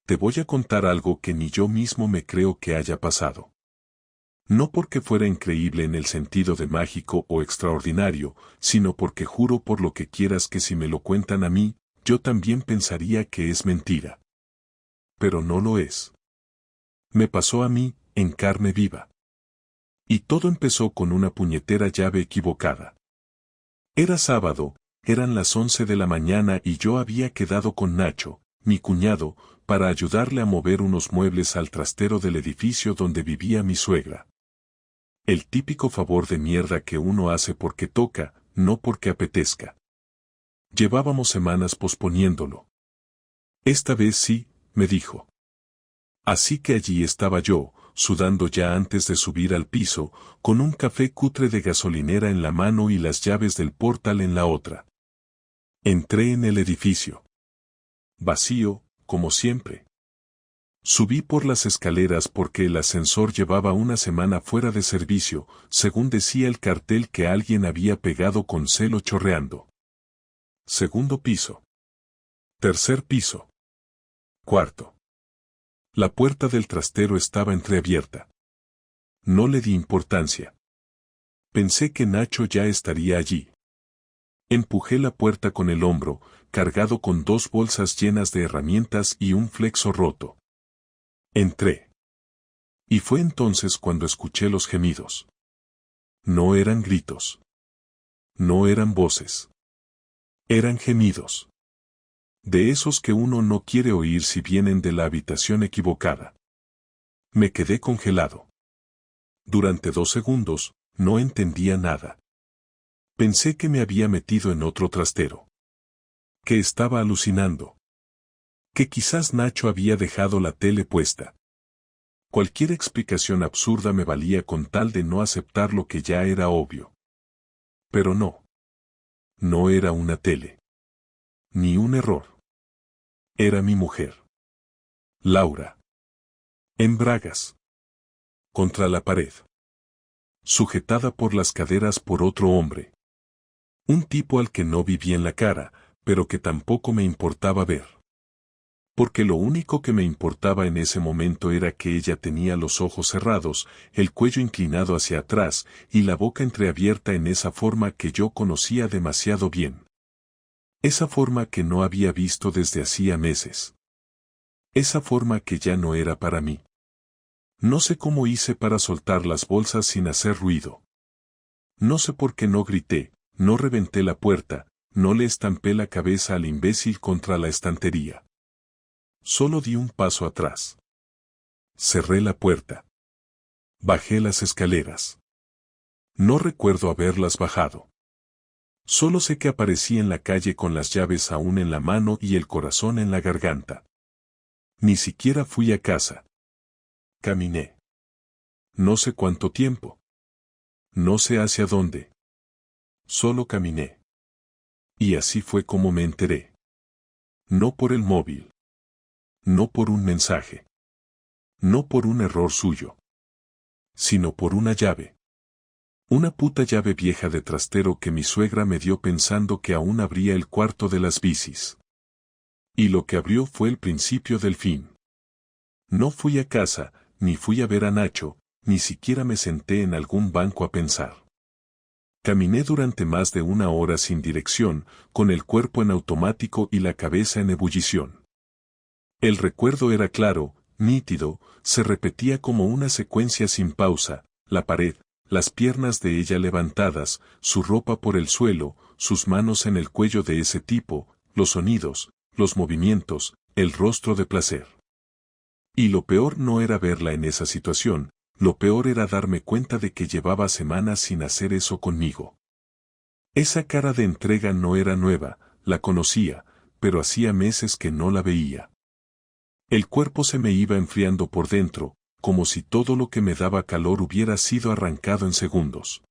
te voy a contar algo que ni yo mismo me creo que haya pasado. No porque fuera increíble en el sentido de mágico o extraordinario, sino porque juro por lo que quieras que si me lo cuentan a mí, yo también pensaría que es mentira. Pero no lo es. Me pasó a mí, en carne viva. Y todo empezó con una puñetera llave equivocada. Era sábado, eran las 11 de la mañana y yo había quedado con Nacho, mi cuñado, para ayudarle a mover unos muebles al trastero del edificio donde vivía mi suegra. El típico favor de mierda que uno hace porque toca, no porque apetezca. Llevábamos semanas posponiéndolo. Esta vez sí, me dijo. Así que allí estaba yo, sudando ya antes de subir al piso, con un café cutre de gasolinera en la mano y las llaves del portal en la otra. Entré en el edificio. Vacío, como siempre. Subí por las escaleras porque el ascensor llevaba una semana fuera de servicio, según decía el cartel que alguien había pegado con celo chorreando. Segundo piso. Tercer piso. Cuarto. La puerta del trastero estaba entreabierta. No le di importancia. Pensé que Nacho ya estaría allí. Empujé la puerta con el hombro, cargado con 2 bolsas llenas de herramientas y un flexo roto. Entré. Y fue entonces cuando escuché los gemidos. No eran gritos. No eran voces. Eran gemidos. De esos que uno no quiere oír si vienen de la habitación equivocada. Me quedé congelado. Durante 2 segundos, no entendía nada. Pensé que me había metido en otro trastero. Que estaba alucinando. Que quizás Nacho había dejado la tele puesta. Cualquier explicación absurda me valía con tal de no aceptar lo que ya era obvio. Pero no. No era una tele. Ni un error. Era mi mujer. Laura. En bragas. Contra la pared. Sujetada por las caderas por otro hombre. Un tipo al que no vi bien la cara, pero que tampoco me importaba ver. Porque lo único que me importaba en ese momento era que ella tenía los ojos cerrados, el cuello inclinado hacia atrás y la boca entreabierta en esa forma que yo conocía demasiado bien. Esa forma que no había visto desde hacía meses. Esa forma que ya no era para mí. No sé cómo hice para soltar las bolsas sin hacer ruido. No sé por qué no grité, no reventé la puerta, no le estampé la cabeza al imbécil contra la estantería. Solo di un paso atrás. Cerré la puerta. Bajé las escaleras. No recuerdo haberlas bajado. Solo sé que aparecí en la calle con las llaves aún en la mano y el corazón en la garganta. Ni siquiera fui a casa. Caminé. No sé cuánto tiempo. No sé hacia dónde. Solo caminé. Y así fue como me enteré. No por el móvil. No por un mensaje. No por un error suyo. Sino por una llave. Una puta llave vieja de trastero que mi suegra me dio pensando que aún abría el cuarto de las bicis. Y lo que abrió fue el principio del fin. No fui a casa, ni fui a ver a Nacho, ni siquiera me senté en algún banco a pensar. Caminé durante más de 1 hora sin dirección, con el cuerpo en automático y la cabeza en ebullición. El recuerdo era claro, nítido, se repetía como una secuencia sin pausa, la pared, las piernas de ella levantadas, su ropa por el suelo, sus manos en el cuello de ese tipo, los sonidos, los movimientos, el rostro de placer. Y lo peor no era verla en esa situación, lo peor era darme cuenta de que llevaba semanas sin hacer eso conmigo. Esa cara de entrega no era nueva, la conocía, pero hacía meses que no la veía. El cuerpo se me iba enfriando por dentro, como si todo lo que me daba calor hubiera sido arrancado en segundos.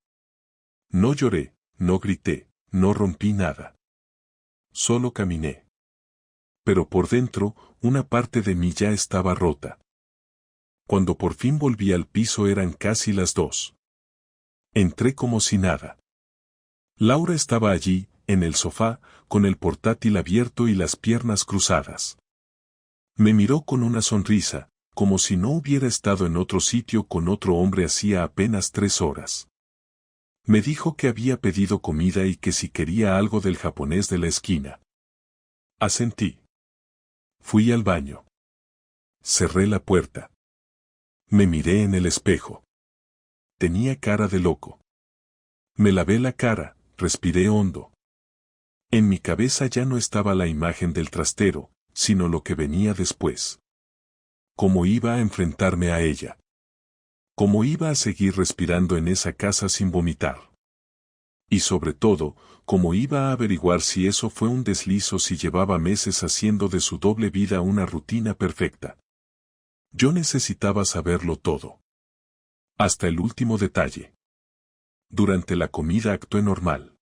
No lloré, no grité, no rompí nada. Solo caminé. Pero por dentro, una parte de mí ya estaba rota. Cuando por fin volví al piso eran casi las 2. Entré como si nada. Laura estaba allí, en el sofá, con el portátil abierto y las piernas cruzadas. Me miró con una sonrisa, como si no hubiera estado en otro sitio con otro hombre hacía apenas 3 horas. Me dijo que había pedido comida y que si quería algo del japonés de la esquina. Asentí. Fui al baño. Cerré la puerta. Me miré en el espejo. Tenía cara de loco. Me lavé la cara, respiré hondo. En mi cabeza ya no estaba la imagen del trastero, sino lo que venía después. ¿Cómo iba a enfrentarme a ella? ¿Cómo iba a seguir respirando en esa casa sin vomitar? Y sobre todo, ¿cómo iba a averiguar si eso fue un desliz o si llevaba meses haciendo de su doble vida una rutina perfecta? Yo necesitaba saberlo todo. Hasta el último detalle. Durante la comida actué normal.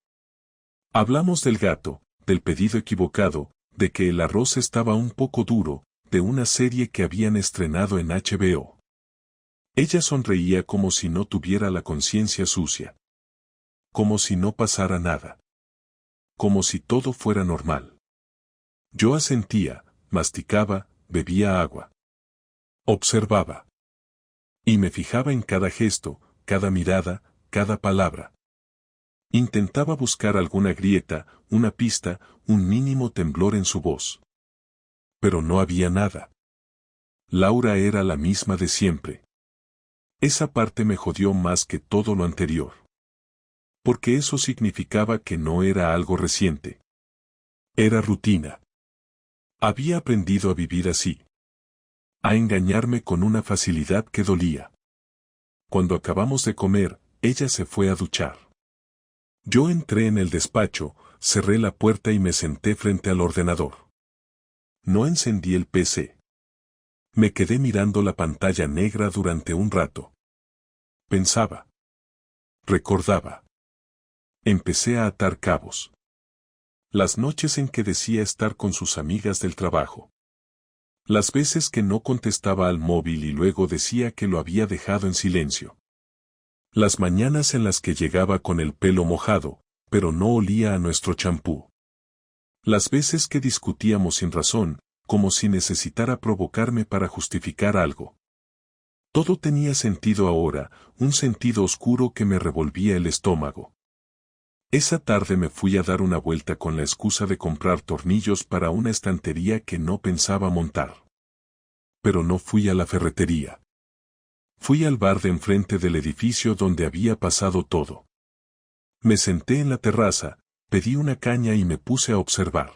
Hablamos del gato, del pedido equivocado, de que el arroz estaba un poco duro, de una serie que habían estrenado en HBO. Ella sonreía como si no tuviera la conciencia sucia. Como si no pasara nada. Como si todo fuera normal. Yo asentía, masticaba, bebía agua. Observaba. Y me fijaba en cada gesto, cada mirada, cada palabra. Intentaba buscar alguna grieta, una pista, un mínimo temblor en su voz. Pero no había nada. Laura era la misma de siempre. Esa parte me jodió más que todo lo anterior. Porque eso significaba que no era algo reciente. Era rutina. Había aprendido a vivir así. A engañarme con una facilidad que dolía. Cuando acabamos de comer, ella se fue a duchar. Yo entré en el despacho, cerré la puerta y me senté frente al ordenador. No encendí el PC. Me quedé mirando la pantalla negra durante un rato. Pensaba. Recordaba. Empecé a atar cabos. Las noches en que decía estar con sus amigas del trabajo. Las veces que no contestaba al móvil y luego decía que lo había dejado en silencio. Las mañanas en las que llegaba con el pelo mojado, pero no olía a nuestro champú. Las veces que discutíamos sin razón, como si necesitara provocarme para justificar algo. Todo tenía sentido ahora, un sentido oscuro que me revolvía el estómago. Esa tarde me fui a dar una vuelta con la excusa de comprar tornillos para una estantería que no pensaba montar. Pero no fui a la ferretería. Fui al bar de enfrente del edificio donde había pasado todo. Me senté en la terraza, pedí una caña y me puse a observar.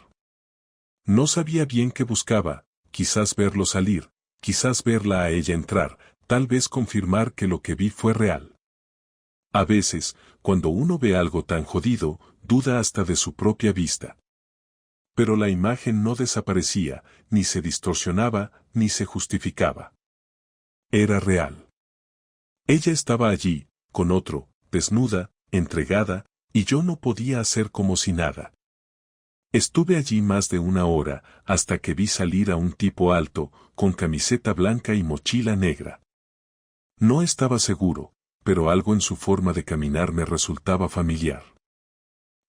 No sabía bien qué buscaba, quizás verlo salir, quizás verla a ella entrar, tal vez confirmar que lo que vi fue real. A veces, cuando uno ve algo tan jodido, duda hasta de su propia vista. Pero la imagen no desaparecía, ni se distorsionaba, ni se justificaba. Era real. Ella estaba allí, con otro, desnuda, entregada, y yo no podía hacer como si nada. Estuve allí más de una hora, hasta que vi salir a un tipo alto, con camiseta blanca y mochila negra. No estaba seguro, pero algo en su forma de caminar me resultaba familiar.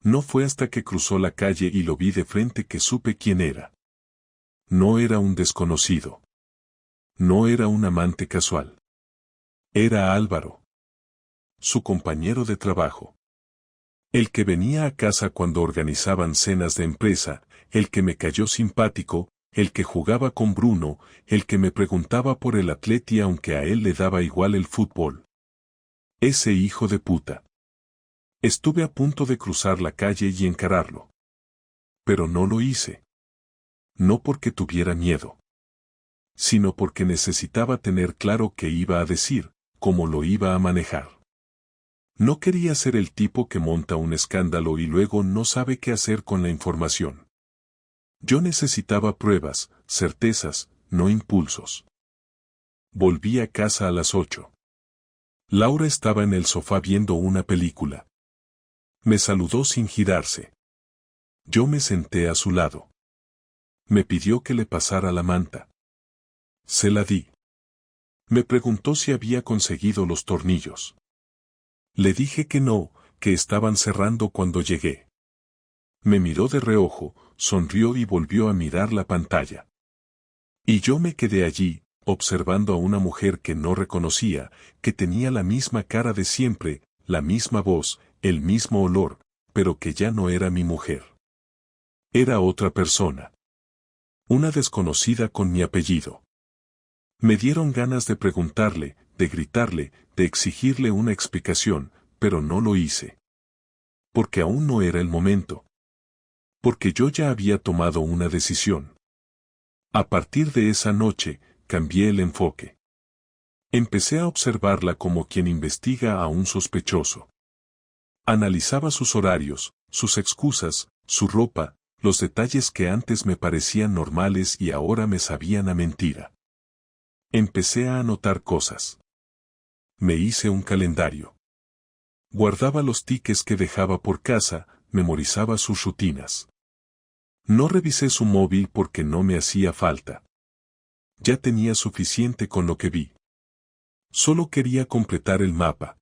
No fue hasta que cruzó la calle y lo vi de frente que supe quién era. No era un desconocido. No era un amante casual. Era Álvaro. Su compañero de trabajo. El que venía a casa cuando organizaban cenas de empresa, el que me cayó simpático, el que jugaba con Bruno, el que me preguntaba por el Atleti aunque a él le daba igual el fútbol. Ese hijo de puta. Estuve a punto de cruzar la calle y encararlo. Pero no lo hice. No porque tuviera miedo. Sino porque necesitaba tener claro qué iba a decir, cómo lo iba a manejar. No quería ser el tipo que monta un escándalo y luego no sabe qué hacer con la información. Yo necesitaba pruebas, certezas, no impulsos. Volví a casa a las 8. Laura estaba en el sofá viendo una película. Me saludó sin girarse. Yo me senté a su lado. Me pidió que le pasara la manta. Se la di. Me preguntó si había conseguido los tornillos. Le dije que no, que estaban cerrando cuando llegué. Me miró de reojo, sonrió y volvió a mirar la pantalla. Y yo me quedé allí, observando a una mujer que no reconocía, que tenía la misma cara de siempre, la misma voz, el mismo olor, pero que ya no era mi mujer. Era otra persona. Una desconocida con mi apellido. Me dieron ganas de preguntarle, de gritarle, de exigirle una explicación, pero no lo hice. Porque aún no era el momento. Porque yo ya había tomado una decisión. A partir de esa noche, cambié el enfoque. Empecé a observarla como quien investiga a un sospechoso. Analizaba sus horarios, sus excusas, su ropa, los detalles que antes me parecían normales y ahora me sabían a mentira. Empecé a anotar cosas. Me hice un calendario. Guardaba los tickets que dejaba por casa, memorizaba sus rutinas. No revisé su móvil porque no me hacía falta. Ya tenía suficiente con lo que vi. Solo quería completar el mapa.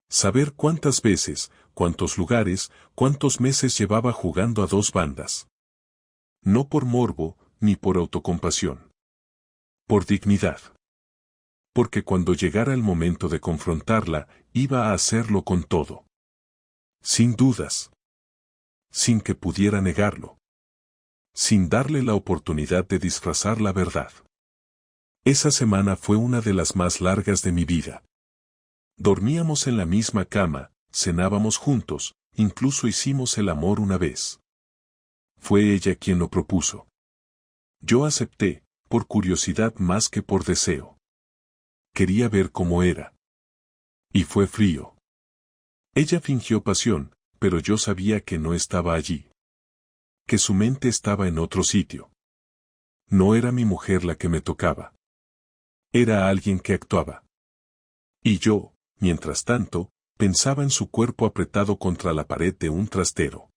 Saber cuántas veces, cuántos lugares, cuántos meses llevaba jugando a dos bandas. No por morbo, ni por autocompasión. Por dignidad. Porque cuando llegara el momento de confrontarla, iba a hacerlo con todo. Sin dudas. Sin que pudiera negarlo. Sin darle la oportunidad de disfrazar la verdad. Esa semana fue una de las más largas de mi vida. Dormíamos en la misma cama, cenábamos juntos, incluso hicimos el amor una vez. Fue ella quien lo propuso. Yo acepté, por curiosidad más que por deseo. Quería ver cómo era. Y fue frío. Ella fingió pasión, pero yo sabía que no estaba allí. Que su mente estaba en otro sitio. No era mi mujer la que me tocaba. Era alguien que actuaba. Y yo, mientras tanto, pensaba en su cuerpo apretado contra la pared de un trastero.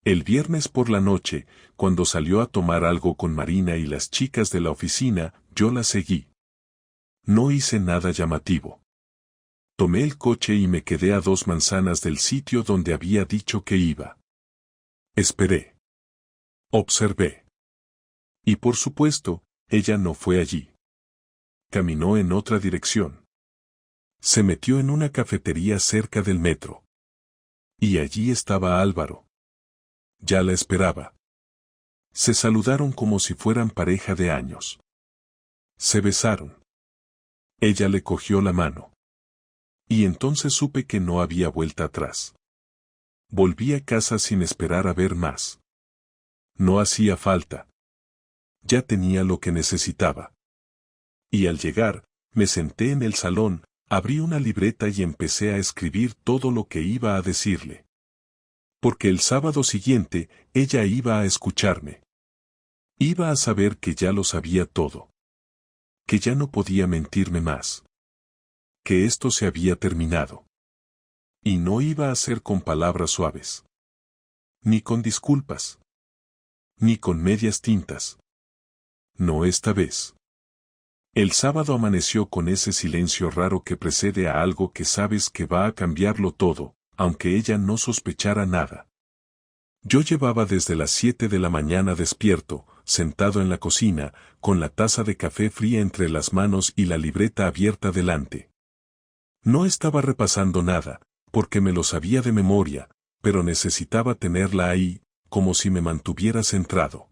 El viernes por la noche, cuando salió a tomar algo con Marina y las chicas de la oficina, yo la seguí. No hice nada llamativo. Tomé el coche y me quedé a 2 manzanas del sitio donde había dicho que iba. Esperé. Observé. Y por supuesto, ella no fue allí. Caminó en otra dirección. Se metió en una cafetería cerca del metro. Y allí estaba Álvaro. Ya la esperaba. Se saludaron como si fueran pareja de años. Se besaron. Ella le cogió la mano. Y entonces supe que no había vuelta atrás. Volví a casa sin esperar a ver más. No hacía falta. Ya tenía lo que necesitaba. Y al llegar, me senté en el salón, abrí una libreta y empecé a escribir todo lo que iba a decirle. Porque el sábado siguiente, ella iba a escucharme. Iba a saber que ya lo sabía todo. Que ya no podía mentirme más. Que esto se había terminado. Y no iba a ser con palabras suaves. Ni con disculpas. Ni con medias tintas. No esta vez. El sábado amaneció con ese silencio raro que precede a algo que sabes que va a cambiarlo todo, aunque ella no sospechara nada. Yo llevaba desde las 7 de la mañana despierto, sentado en la cocina, con la taza de café fría entre las manos y la libreta abierta delante. No estaba repasando nada, porque me lo sabía de memoria, pero necesitaba tenerla ahí, como si me mantuviera centrado.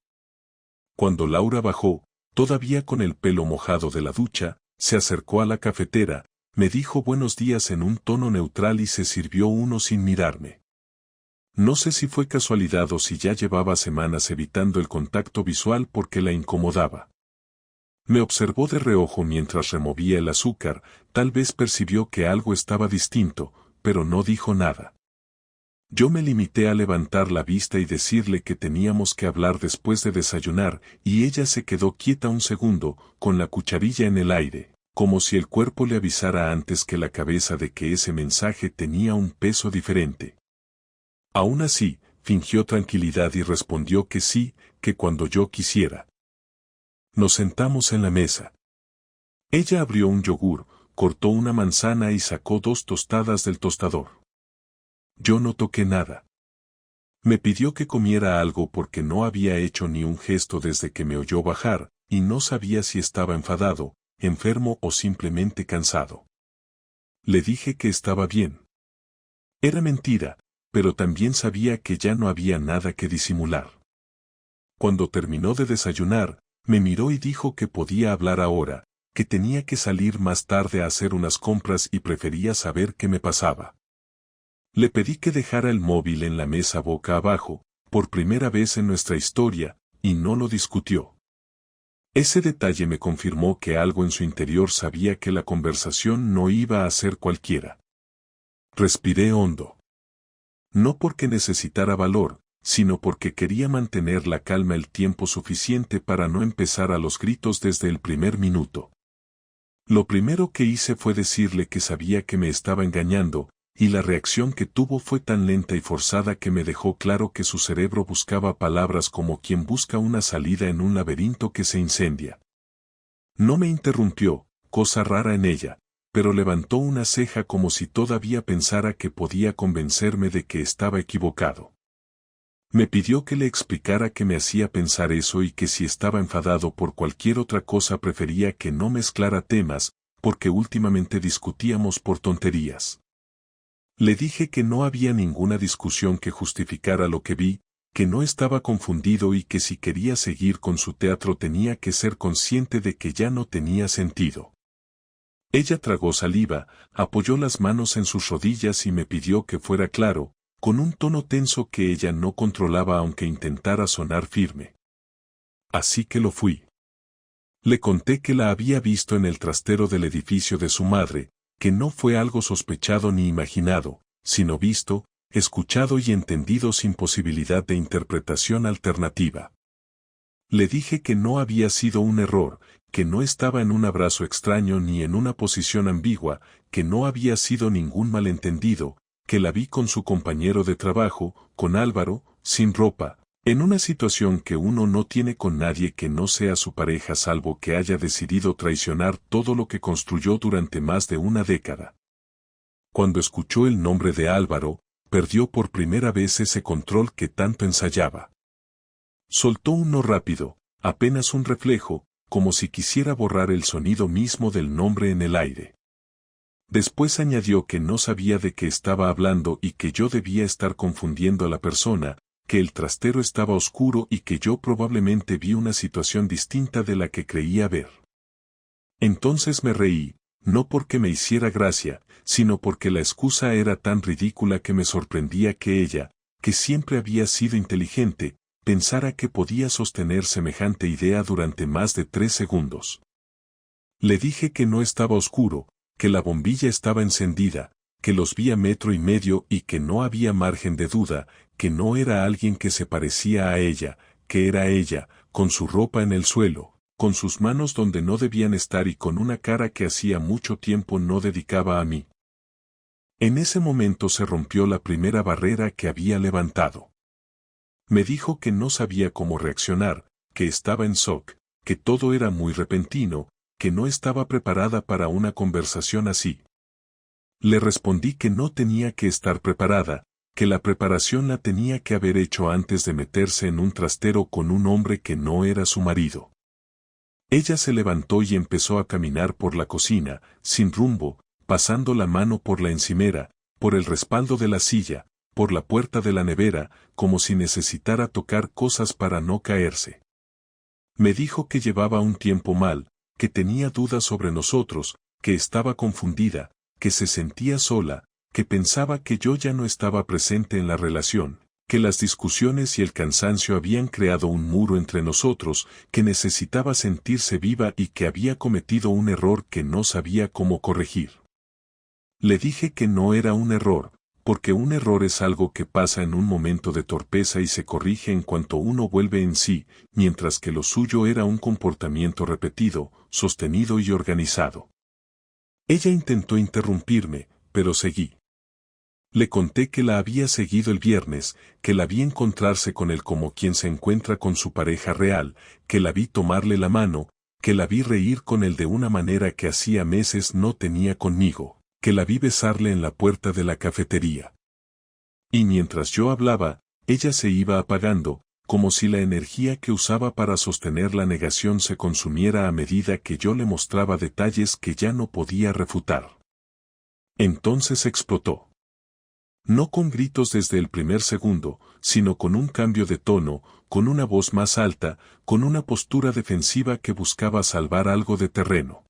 Cuando Laura bajó, todavía con el pelo mojado de la ducha, se acercó a la cafetera, me dijo buenos días en un tono neutral y se sirvió uno sin mirarme. No sé si fue casualidad o si ya llevaba semanas evitando el contacto visual porque la incomodaba. Me observó de reojo mientras removía el azúcar, tal vez percibió que algo estaba distinto, pero no dijo nada. Yo me limité a levantar la vista y decirle que teníamos que hablar después de desayunar, y ella se quedó quieta un segundo, con la cucharilla en el aire, como si el cuerpo le avisara antes que la cabeza de que ese mensaje tenía un peso diferente. Aún así, fingió tranquilidad y respondió que sí, que cuando yo quisiera. Nos sentamos en la mesa. Ella abrió un yogur, cortó una manzana y sacó 2 tostadas del tostador. Yo no toqué nada. Me pidió que comiera algo porque no había hecho ni un gesto desde que me oyó bajar, y no sabía si estaba enfadado, enfermo o simplemente cansado. Le dije que estaba bien. Era mentira, pero también sabía que ya no había nada que disimular. Cuando terminó de desayunar, me miró y dijo que podía hablar ahora, que tenía que salir más tarde a hacer unas compras y prefería saber qué me pasaba. Le pedí que dejara el móvil en la mesa boca abajo, por primera vez en nuestra historia, y no lo discutió. Ese detalle me confirmó que algo en su interior sabía que la conversación no iba a ser cualquiera. Respiré hondo. No porque necesitara valor, sino porque quería mantener la calma el tiempo suficiente para no empezar a los gritos desde el primer minuto. Lo primero que hice fue decirle que sabía que me estaba engañando, y la reacción que tuvo fue tan lenta y forzada que me dejó claro que su cerebro buscaba palabras como quien busca una salida en un laberinto que se incendia. No me interrumpió, cosa rara en ella, pero levantó una ceja como si todavía pensara que podía convencerme de que estaba equivocado. Me pidió que le explicara qué me hacía pensar eso y que si estaba enfadado por cualquier otra cosa prefería que no mezclara temas, porque últimamente discutíamos por tonterías. Le dije que no había ninguna discusión que justificara lo que vi, que no estaba confundido y que si quería seguir con su teatro tenía que ser consciente de que ya no tenía sentido. Ella tragó saliva, apoyó las manos en sus rodillas y me pidió que fuera claro, con un tono tenso que ella no controlaba aunque intentara sonar firme. Así que lo fui. Le conté que la había visto en el trastero del edificio de su madre, que no fue algo sospechado ni imaginado, sino visto, escuchado y entendido sin posibilidad de interpretación alternativa. Le dije que no había sido un error, que no estaba en un abrazo extraño ni en una posición ambigua, que no había sido ningún malentendido, que la vi con su compañero de trabajo, con Álvaro, sin ropa, en una situación que uno no tiene con nadie que no sea su pareja salvo que haya decidido traicionar todo lo que construyó durante más de una década. Cuando escuchó el nombre de Álvaro, perdió por primera vez ese control que tanto ensayaba. Soltó un no rápido, apenas un reflejo, como si quisiera borrar el sonido mismo del nombre en el aire. Después añadió que no sabía de qué estaba hablando y que yo debía estar confundiendo a la persona, que el trastero estaba oscuro y que yo probablemente vi una situación distinta de la que creía ver. Entonces me reí, no porque me hiciera gracia, sino porque la excusa era tan ridícula que me sorprendía que ella, que siempre había sido inteligente, pensara que podía sostener semejante idea durante más de 3 segundos. Le dije que no estaba oscuro, que la bombilla estaba encendida, que los vi a 1,5 metros y que no había margen de duda, que no era alguien que se parecía a ella, que era ella, con su ropa en el suelo, con sus manos donde no debían estar y con una cara que hacía mucho tiempo no dedicaba a mí. En ese momento se rompió la primera barrera que había levantado. Me dijo que no sabía cómo reaccionar, que estaba en shock, que todo era muy repentino, que no estaba preparada para una conversación así. Le respondí que no tenía que estar preparada, que la preparación la tenía que haber hecho antes de meterse en un trastero con un hombre que no era su marido. Ella se levantó y empezó a caminar por la cocina, sin rumbo, pasando la mano por la encimera, por el respaldo de la silla, por la puerta de la nevera, como si necesitara tocar cosas para no caerse. Me dijo que llevaba un tiempo mal, que tenía dudas sobre nosotros, que estaba confundida, que se sentía sola, que pensaba que yo ya no estaba presente en la relación, que las discusiones y el cansancio habían creado un muro entre nosotros, que necesitaba sentirse viva y que había cometido un error que no sabía cómo corregir. Le dije que no era un error, porque un error es algo que pasa en un momento de torpeza y se corrige en cuanto uno vuelve en sí, mientras que lo suyo era un comportamiento repetido, sostenido y organizado. Ella intentó interrumpirme, pero seguí. Le conté que la había seguido el viernes, que la vi encontrarse con él como quien se encuentra con su pareja real, que la vi tomarle la mano, que la vi reír con él de una manera que hacía meses no tenía conmigo, que la vi besarle en la puerta de la cafetería. Y mientras yo hablaba, ella se iba apagando, como si la energía que usaba para sostener la negación se consumiera a medida que yo le mostraba detalles que ya no podía refutar. Entonces explotó. No con gritos desde el primer segundo, sino con un cambio de tono, con una voz más alta, con una postura defensiva que buscaba salvar algo de terreno.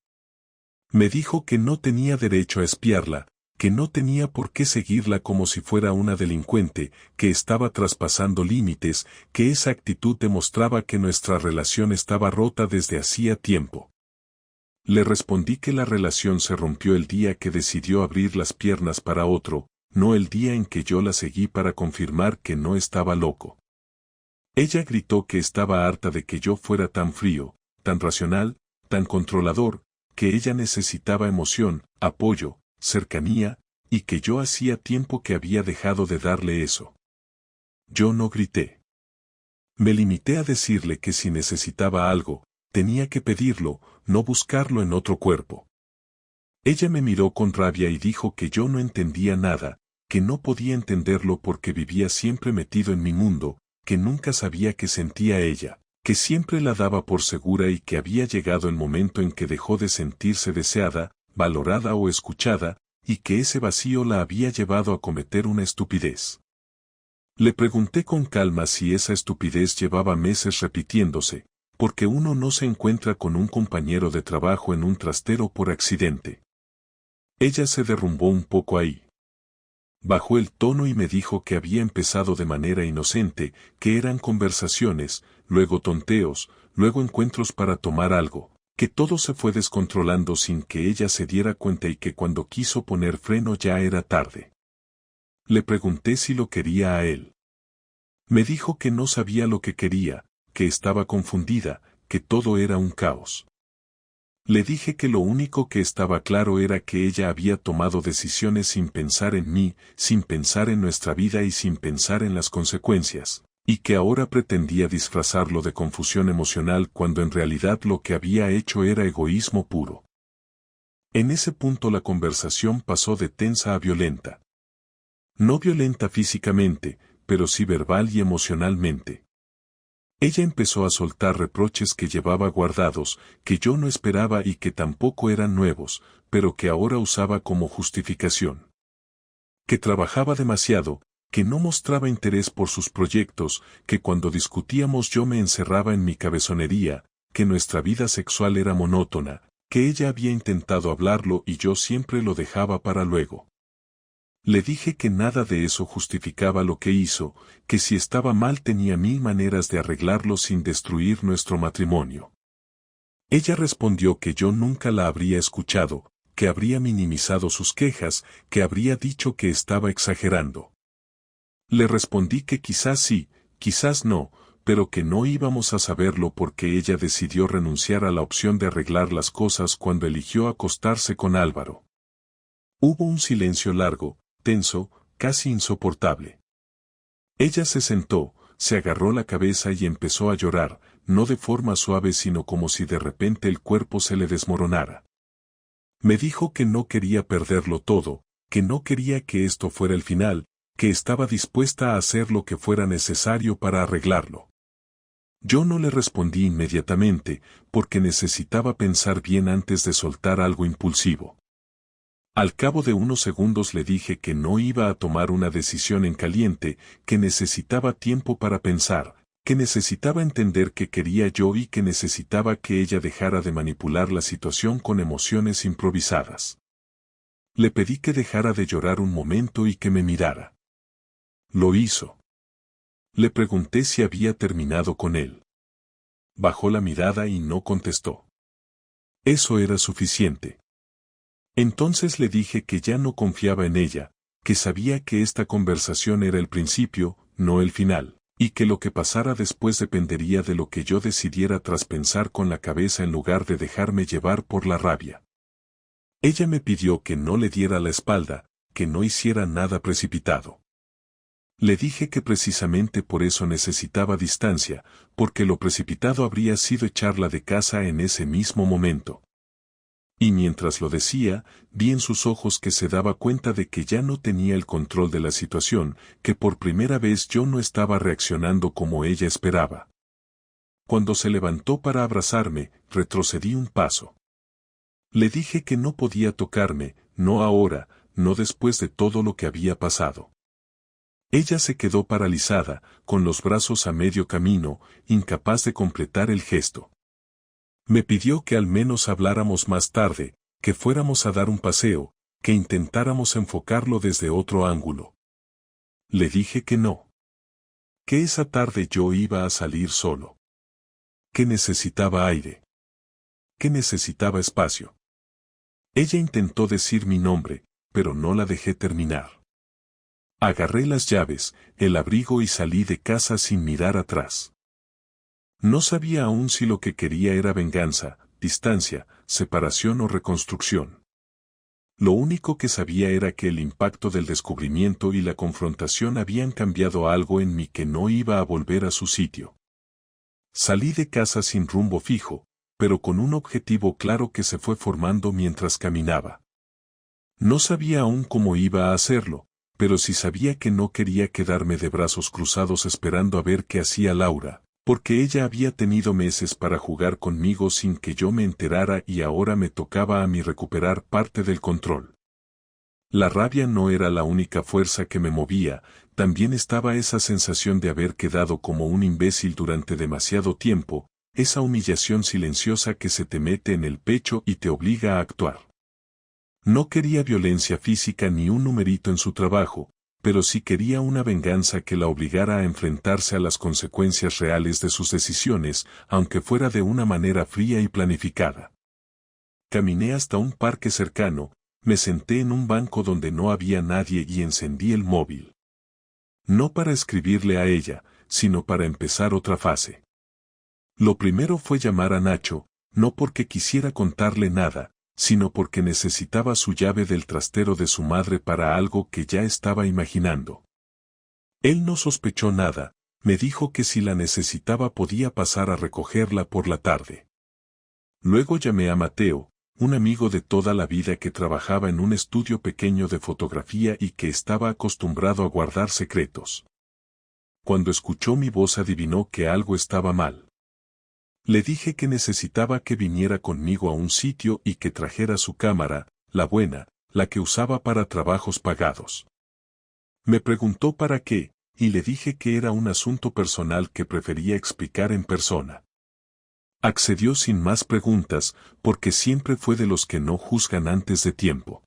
Me dijo que no tenía derecho a espiarla, que no tenía por qué seguirla como si fuera una delincuente, que estaba traspasando límites, que esa actitud demostraba que nuestra relación estaba rota desde hacía tiempo. Le respondí que la relación se rompió el día que decidió abrir las piernas para otro, no el día en que yo la seguí para confirmar que no estaba loco. Ella gritó que estaba harta de que yo fuera tan frío, tan racional, tan controlador, que ella necesitaba emoción, apoyo, cercanía, y que yo hacía tiempo que había dejado de darle eso. Yo no grité. Me limité a decirle que si necesitaba algo, tenía que pedirlo, no buscarlo en otro cuerpo. Ella me miró con rabia y dijo que yo no entendía nada, que no podía entenderlo porque vivía siempre metido en mi mundo, que nunca sabía qué sentía ella, que siempre la daba por segura y que había llegado el momento en que dejó de sentirse deseada, valorada o escuchada, y que ese vacío la había llevado a cometer una estupidez. Le pregunté con calma si esa estupidez llevaba meses repitiéndose, porque uno no se encuentra con un compañero de trabajo en un trastero por accidente. Ella se derrumbó un poco ahí. Bajó el tono y me dijo que había empezado de manera inocente, que eran conversaciones, luego tonteos, luego encuentros para tomar algo, que todo se fue descontrolando sin que ella se diera cuenta y que cuando quiso poner freno ya era tarde. Le pregunté si lo quería a él. Me dijo que no sabía lo que quería, que estaba confundida, que todo era un caos. Le dije que lo único que estaba claro era que ella había tomado decisiones sin pensar en mí, sin pensar en nuestra vida y sin pensar en las consecuencias, y que ahora pretendía disfrazarlo de confusión emocional cuando en realidad lo que había hecho era egoísmo puro. En ese punto la conversación pasó de tensa a violenta. No violenta físicamente, pero sí verbal y emocionalmente. Ella empezó a soltar reproches que llevaba guardados, que yo no esperaba y que tampoco eran nuevos, pero que ahora usaba como justificación. Que trabajaba demasiado, que no mostraba interés por sus proyectos, que cuando discutíamos yo me encerraba en mi cabezonería, que nuestra vida sexual era monótona, que ella había intentado hablarlo y yo siempre lo dejaba para luego. Le dije que nada de eso justificaba lo que hizo, que si estaba mal tenía mil maneras de arreglarlo sin destruir nuestro matrimonio. Ella respondió que yo nunca la habría escuchado, que habría minimizado sus quejas, que habría dicho que estaba exagerando. Le respondí que quizás sí, quizás no, pero que no íbamos a saberlo porque ella decidió renunciar a la opción de arreglar las cosas cuando eligió acostarse con Álvaro. Hubo un silencio largo, tenso, casi insoportable. Ella se sentó, se agarró la cabeza y empezó a llorar, no de forma suave sino como si de repente el cuerpo se le desmoronara. Me dijo que no quería perderlo todo, que no quería que esto fuera el final, que estaba dispuesta a hacer lo que fuera necesario para arreglarlo. Yo no le respondí inmediatamente, porque necesitaba pensar bien antes de soltar algo impulsivo. Al cabo de unos segundos le dije que no iba a tomar una decisión en caliente, que necesitaba tiempo para pensar, que necesitaba entender qué quería yo y que necesitaba que ella dejara de manipular la situación con emociones improvisadas. Le pedí que dejara de llorar un momento y que me mirara. Lo hizo. Le pregunté si había terminado con él. Bajó la mirada y no contestó. Eso era suficiente. Entonces le dije que ya no confiaba en ella, que sabía que esta conversación era el principio, no el final, y que lo que pasara después dependería de lo que yo decidiera tras pensar con la cabeza en lugar de dejarme llevar por la rabia. Ella me pidió que no le diera la espalda, que no hiciera nada precipitado. Le dije que precisamente por eso necesitaba distancia, porque lo precipitado habría sido echarla de casa en ese mismo momento. Y mientras lo decía, vi en sus ojos que se daba cuenta de que ya no tenía el control de la situación, que por primera vez yo no estaba reaccionando como ella esperaba. Cuando se levantó para abrazarme, retrocedí un paso. Le dije que no podía tocarme, no ahora, no después de todo lo que había pasado. Ella se quedó paralizada, con los brazos a medio camino, incapaz de completar el gesto. Me pidió que al menos habláramos más tarde, que fuéramos a dar un paseo, que intentáramos enfocarlo desde otro ángulo. Le dije que no. Que esa tarde yo iba a salir solo. Que necesitaba aire. Que necesitaba espacio. Ella intentó decir mi nombre, pero no la dejé terminar. Agarré las llaves, el abrigo y salí de casa sin mirar atrás. No sabía aún si lo que quería era venganza, distancia, separación o reconstrucción. Lo único que sabía era que el impacto del descubrimiento y la confrontación habían cambiado algo en mí que no iba a volver a su sitio. Salí de casa sin rumbo fijo, pero con un objetivo claro que se fue formando mientras caminaba. No sabía aún cómo iba a hacerlo, pero sí sabía que no quería quedarme de brazos cruzados esperando a ver qué hacía Laura, porque ella había tenido meses para jugar conmigo sin que yo me enterara y ahora me tocaba a mí recuperar parte del control. La rabia no era la única fuerza que me movía, también estaba esa sensación de haber quedado como un imbécil durante demasiado tiempo, esa humillación silenciosa que se te mete en el pecho y te obliga a actuar. No quería violencia física ni un numerito en su trabajo, pero sí quería una venganza que la obligara a enfrentarse a las consecuencias reales de sus decisiones, aunque fuera de una manera fría y planificada. Caminé hasta un parque cercano, me senté en un banco donde no había nadie y encendí el móvil. No para escribirle a ella, sino para empezar otra fase. Lo primero fue llamar a Nacho, no porque quisiera contarle nada, sino porque necesitaba su llave del trastero de su madre para algo que ya estaba imaginando. Él no sospechó nada, me dijo que si la necesitaba podía pasar a recogerla por la tarde. Luego llamé a Mateo, un amigo de toda la vida que trabajaba en un estudio pequeño de fotografía y que estaba acostumbrado a guardar secretos. Cuando escuchó mi voz adivinó que algo estaba mal. Le dije que necesitaba que viniera conmigo a un sitio y que trajera su cámara, la buena, la que usaba para trabajos pagados. Me preguntó para qué, y le dije que era un asunto personal que prefería explicar en persona. Accedió sin más preguntas, porque siempre fue de los que no juzgan antes de tiempo.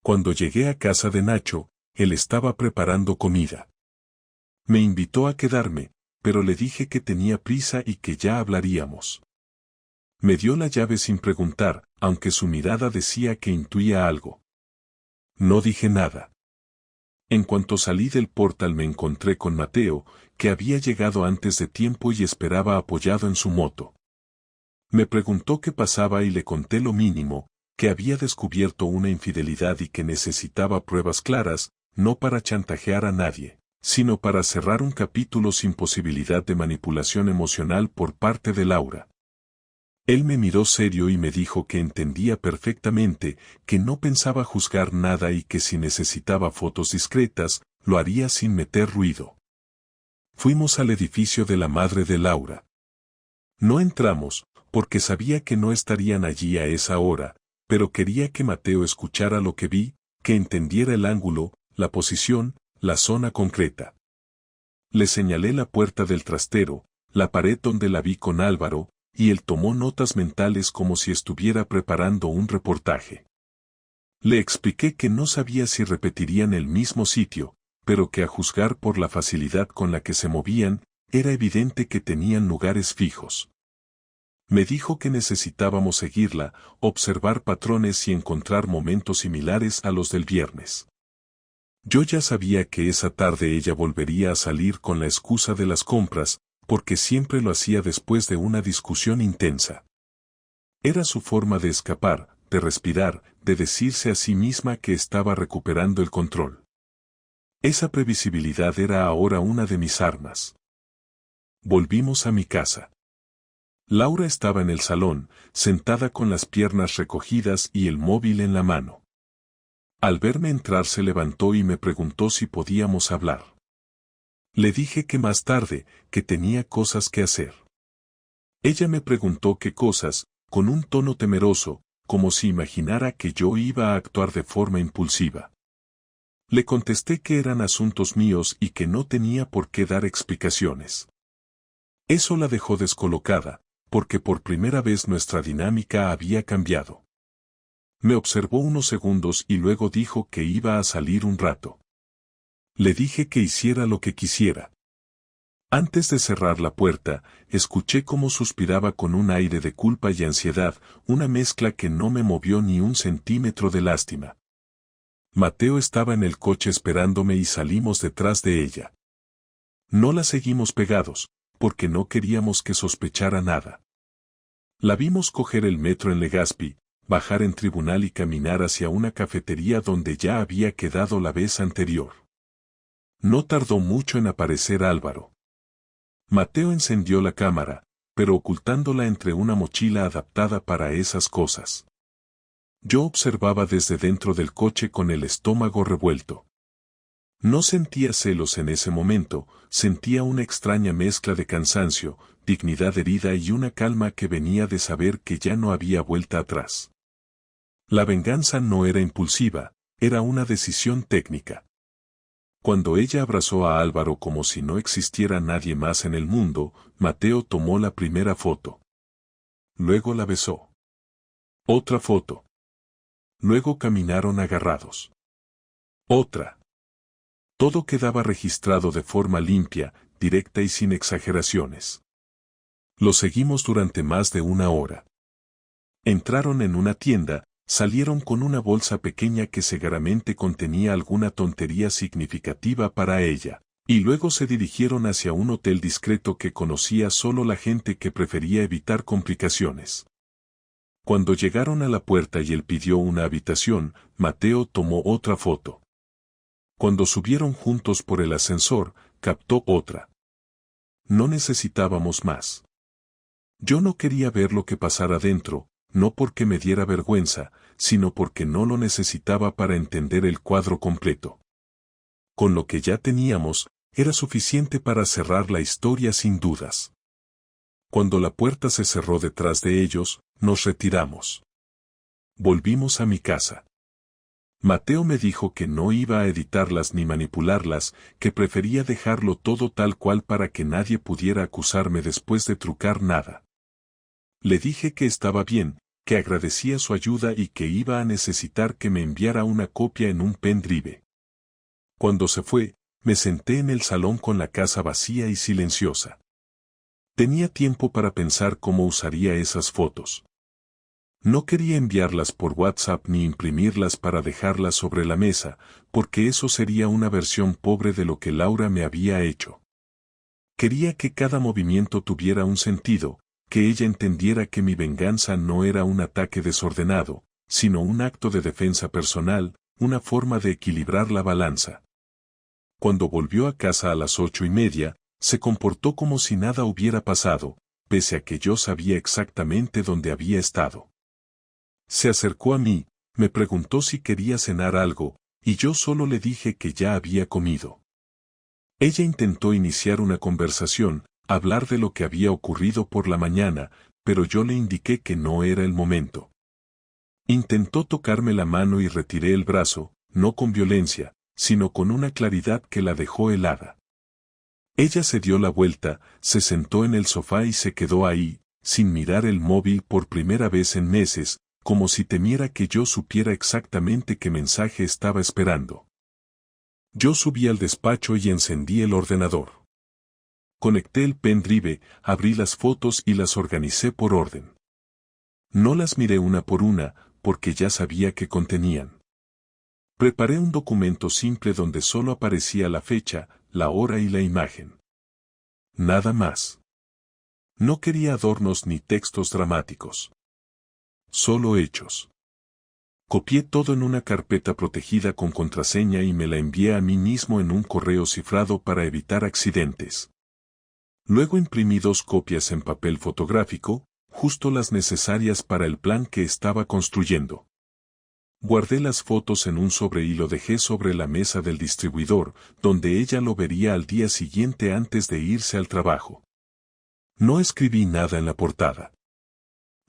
Cuando llegué a casa de Nacho, él estaba preparando comida. Me invitó a quedarme, pero le dije que tenía prisa y que ya hablaríamos. Me dio la llave sin preguntar, aunque su mirada decía que intuía algo. No dije nada. En cuanto salí del portal me encontré con Mateo, que había llegado antes de tiempo y esperaba apoyado en su moto. Me preguntó qué pasaba y le conté lo mínimo, que había descubierto una infidelidad y que necesitaba pruebas claras, no para chantajear a nadie, sino para cerrar un capítulo sin posibilidad de manipulación emocional por parte de Laura. Él me miró serio y me dijo que entendía perfectamente, que no pensaba juzgar nada y que si necesitaba fotos discretas, lo haría sin meter ruido. Fuimos al edificio de la madre de Laura. No entramos, porque sabía que no estarían allí a esa hora, pero quería que Mateo escuchara lo que vi, que entendiera el ángulo, la posición, la zona concreta. Le señalé la puerta del trastero, la pared donde la vi con Álvaro, y él tomó notas mentales como si estuviera preparando un reportaje. Le expliqué que no sabía si repetirían el mismo sitio, pero que a juzgar por la facilidad con la que se movían, era evidente que tenían lugares fijos. Me dijo que necesitábamos seguirla, observar patrones y encontrar momentos similares a los del viernes. Yo ya sabía que esa tarde ella volvería a salir con la excusa de las compras, porque siempre lo hacía después de una discusión intensa. Era su forma de escapar, de respirar, de decirse a sí misma que estaba recuperando el control. Esa previsibilidad era ahora una de mis armas. Volvimos a mi casa. Laura estaba en el salón, sentada con las piernas recogidas y el móvil en la mano. Al verme entrar se levantó y me preguntó si podíamos hablar. Le dije que más tarde, que tenía cosas que hacer. Ella me preguntó qué cosas, con un tono temeroso, como si imaginara que yo iba a actuar de forma impulsiva. Le contesté que eran asuntos míos y que no tenía por qué dar explicaciones. Eso la dejó descolocada, porque por primera vez nuestra dinámica había cambiado. Me observó unos segundos y luego dijo que iba a salir un rato. Le dije que hiciera lo que quisiera. Antes de cerrar la puerta, escuché cómo suspiraba con un aire de culpa y ansiedad, una mezcla que no me movió ni un centímetro de lástima. Mateo estaba en el coche esperándome y salimos detrás de ella. No la seguimos pegados, porque no queríamos que sospechara nada. La vimos coger el metro en Legazpi, bajar en Tribunal y caminar hacia una cafetería donde ya había quedado la vez anterior. No tardó mucho en aparecer Álvaro. Mateo encendió la cámara, pero ocultándola entre una mochila adaptada para esas cosas. Yo observaba desde dentro del coche con el estómago revuelto. No sentía celos en ese momento, sentía una extraña mezcla de cansancio, dignidad herida y una calma que venía de saber que ya no había vuelta atrás. La venganza no era impulsiva, era una decisión técnica. Cuando ella abrazó a Álvaro como si no existiera nadie más en el mundo, Mateo tomó la primera foto. Luego la besó. Otra foto. Luego caminaron agarrados. Otra. Todo quedaba registrado de forma limpia, directa y sin exageraciones. Lo seguimos durante más de una hora. Entraron en una tienda, salieron con una bolsa pequeña que seguramente contenía alguna tontería significativa para ella, y luego se dirigieron hacia un hotel discreto que conocía solo la gente que prefería evitar complicaciones. Cuando llegaron a la puerta y él pidió una habitación, Mateo tomó otra foto. Cuando subieron juntos por el ascensor, captó otra. No necesitábamos más. Yo no quería ver lo que pasara dentro, no porque me diera vergüenza, sino porque no lo necesitaba para entender el cuadro completo. Con lo que ya teníamos, era suficiente para cerrar la historia sin dudas. Cuando la puerta se cerró detrás de ellos, nos retiramos. Volvimos a mi casa. Mateo me dijo que no iba a editarlas ni manipularlas, que prefería dejarlo todo tal cual para que nadie pudiera acusarme después de trucar nada. Le dije que estaba bien, que agradecía su ayuda y que iba a necesitar que me enviara una copia en un pendrive. Cuando se fue, me senté en el salón con la casa vacía y silenciosa. Tenía tiempo para pensar cómo usaría esas fotos. No quería enviarlas por WhatsApp ni imprimirlas para dejarlas sobre la mesa, porque eso sería una versión pobre de lo que Laura me había hecho. Quería que cada movimiento tuviera un sentido, que ella entendiera que mi venganza no era un ataque desordenado, sino un acto de defensa personal, una forma de equilibrar la balanza. Cuando volvió a casa a las 8:30, se comportó como si nada hubiera pasado, pese a que yo sabía exactamente dónde había estado. Se acercó a mí, me preguntó si quería cenar algo, y yo solo le dije que ya había comido. Ella intentó iniciar una conversación, hablar de lo que había ocurrido por la mañana, pero yo le indiqué que no era el momento. Intentó tocarme la mano y retiré el brazo, no con violencia, sino con una claridad que la dejó helada. Ella se dio la vuelta, se sentó en el sofá y se quedó ahí, sin mirar el móvil por primera vez en meses, como si temiera que yo supiera exactamente qué mensaje estaba esperando. Yo subí al despacho y encendí el ordenador. Conecté el pendrive, abrí las fotos y las organicé por orden. No las miré una por una, porque ya sabía qué contenían. Preparé un documento simple donde solo aparecía la fecha, la hora y la imagen. Nada más. No quería adornos ni textos dramáticos. Solo hechos. Copié todo en una carpeta protegida con contraseña y me la envié a mí mismo en un correo cifrado para evitar accidentes. Luego imprimí 2 copias en papel fotográfico, justo las necesarias para el plan que estaba construyendo. Guardé las fotos en un sobre y lo dejé sobre la mesa del distribuidor, donde ella lo vería al día siguiente antes de irse al trabajo. No escribí nada en la portada.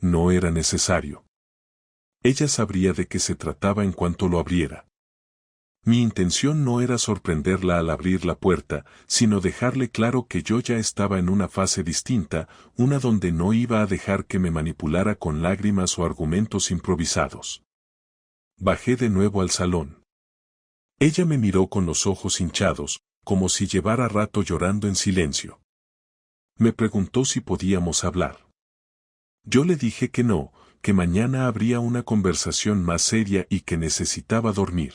No era necesario. Ella sabría de qué se trataba en cuanto lo abriera. Mi intención no era sorprenderla al abrir la puerta, sino dejarle claro que yo ya estaba en una fase distinta, una donde no iba a dejar que me manipulara con lágrimas o argumentos improvisados. Bajé de nuevo al salón. Ella me miró con los ojos hinchados, como si llevara rato llorando en silencio. Me preguntó si podíamos hablar. Yo le dije que no, que mañana habría una conversación más seria y que necesitaba dormir.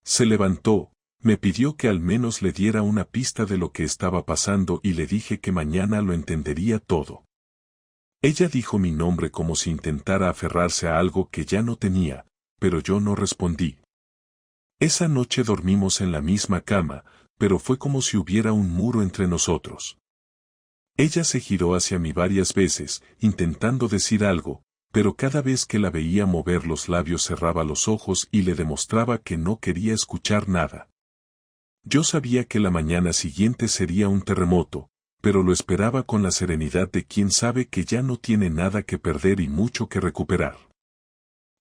Se levantó, me pidió que al menos le diera una pista de lo que estaba pasando y le dije que mañana lo entendería todo. Ella dijo mi nombre como si intentara aferrarse a algo que ya no tenía, pero yo no respondí. Esa noche dormimos en la misma cama, pero fue como si hubiera un muro entre nosotros. Ella se giró hacia mí varias veces, intentando decir algo, pero cada vez que la veía mover los labios cerraba los ojos y le demostraba que no quería escuchar nada. Yo sabía que la mañana siguiente sería un terremoto, pero lo esperaba con la serenidad de quien sabe que ya no tiene nada que perder y mucho que recuperar.